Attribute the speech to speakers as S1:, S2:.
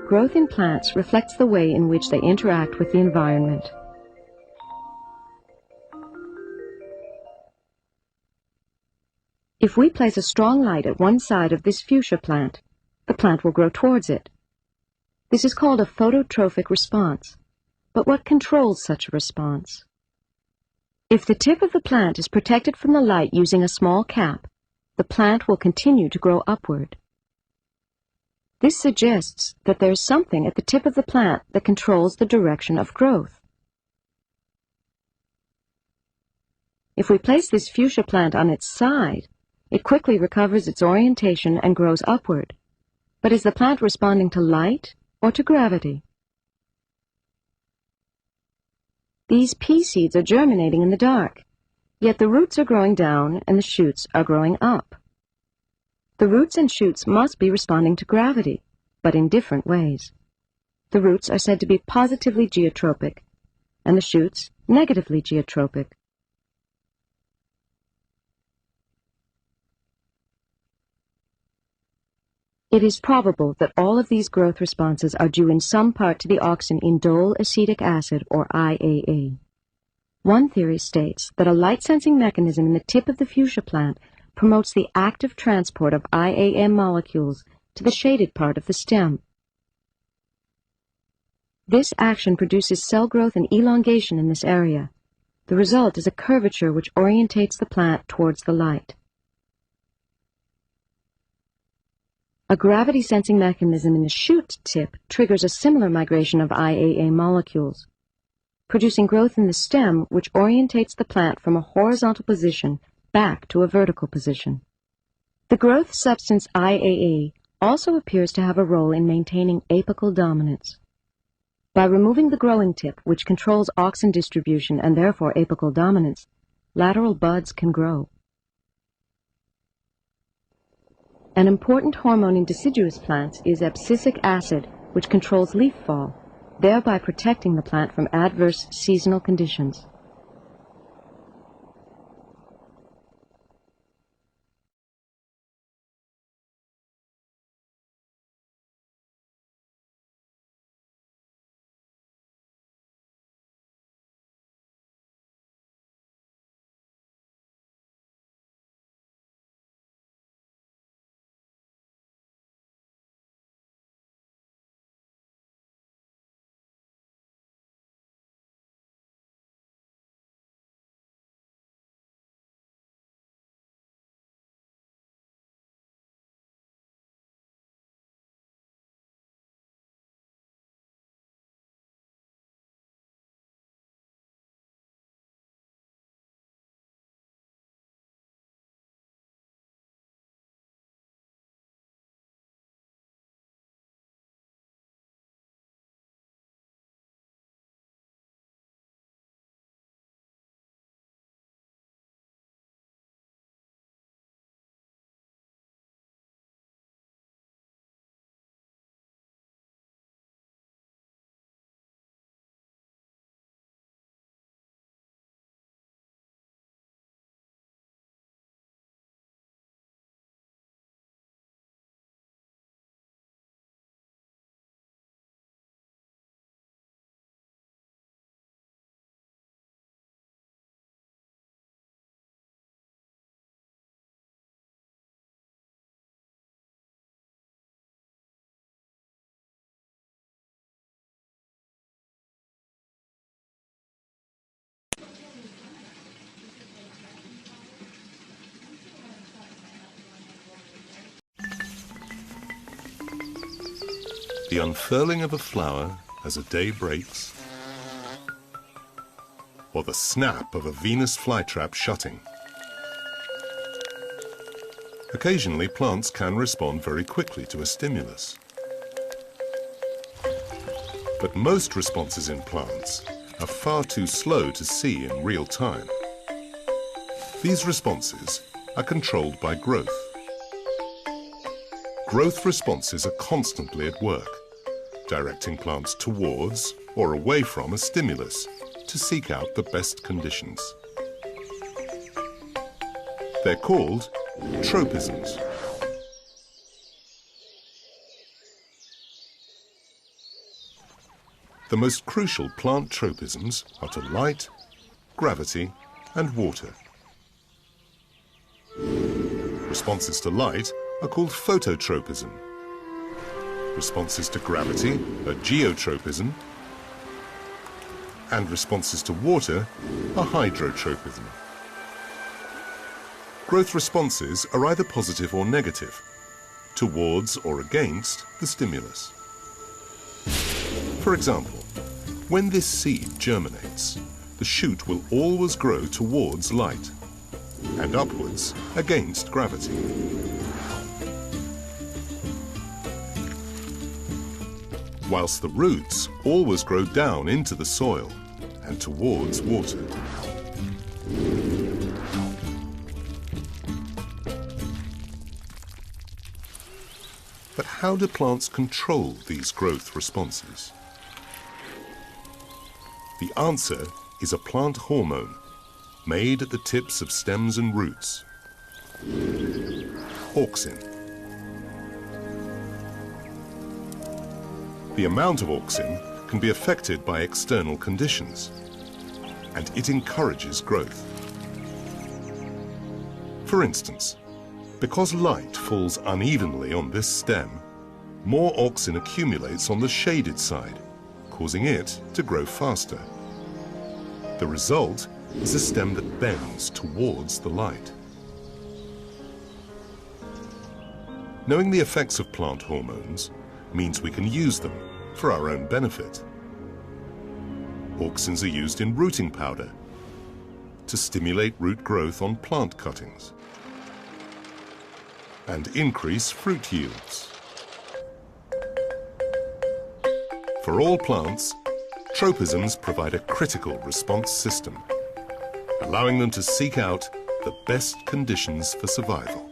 S1: Growth in plants reflects the way in which they interact with the environment. If we place a strong light at one side of this fuchsia plant, the plant will grow towards it. This is called a phototrophic response. But what controls such a response? If the tip of the plant is protected from the light using a small cap, the plant will continue to grow upward. This suggests that there is something at the tip of the plant that controls the direction of growth. If we place this fuchsia plant on its side, it quickly recovers its orientation and grows upward. But is the plant responding to light or to gravity? These pea seeds are germinating in the dark, yet the roots are growing down and the shoots are growing up. The roots and shoots must be responding to gravity, but in different ways. The roots are said to be positively geotropic, and the shoots negatively geotropic. It is probable that all of these growth responses are due in some part to the auxin indole acetic acid, or IAA. One theory states that a light-sensing mechanism in the tip of the fuchsia plant promotes the active transport of IAM molecules to the shaded part of the stem. This action produces cell growth and elongation in this area. The result is a curvature which orientates the plant towards the light. A gravity-sensing mechanism in the shoot tip triggers a similar migration of IAA molecules, producing growth in the stem which orientates the plant from a horizontal position back to a vertical position. The growth substance IAA also appears to have a role in maintaining apical dominance. By removing the growing tip, which controls auxin distribution and therefore apical dominance, lateral buds can grow. An important hormone in deciduous plants is abscisic acid, which controls leaf fall, thereby protecting the plant from adverse seasonal conditions.
S2: The unfurling of a flower as a day breaks, or the snap of a Venus flytrap shutting. Occasionally, plants can respond very quickly to a stimulus. But most responses in plants are far too slow to see in real time. These responses are controlled by growth. Growth responses are constantly at work, directing plants towards or away from a stimulus to seek out the best conditions. They're called tropisms. The most crucial plant tropisms are to light, gravity, and water. Responses to light are called phototropism. Responses to gravity are geotropism. And responses to water are hydrotropism. Growth responses are either positive or negative, towards or against the stimulus. For example, when this seed germinates, the shoot will always grow towards light and upwards against gravity. Whilst the roots always grow down into the soil and towards water. But how do plants control these growth responses? The answer is a plant hormone made at the tips of stems and roots. Auxin. The amount of auxin can be affected by external conditions, and it encourages growth. For instance, because light falls unevenly on this stem, more auxin accumulates on the shaded side, causing it to grow faster. The result is a stem that bends towards the light. Knowing the effects of plant hormones means we can use them for our own benefit. Auxins are used in rooting powder to stimulate root growth on plant cuttings and increase fruit yields. For all plants, tropisms provide a critical response system, allowing them to seek out the best conditions for survival.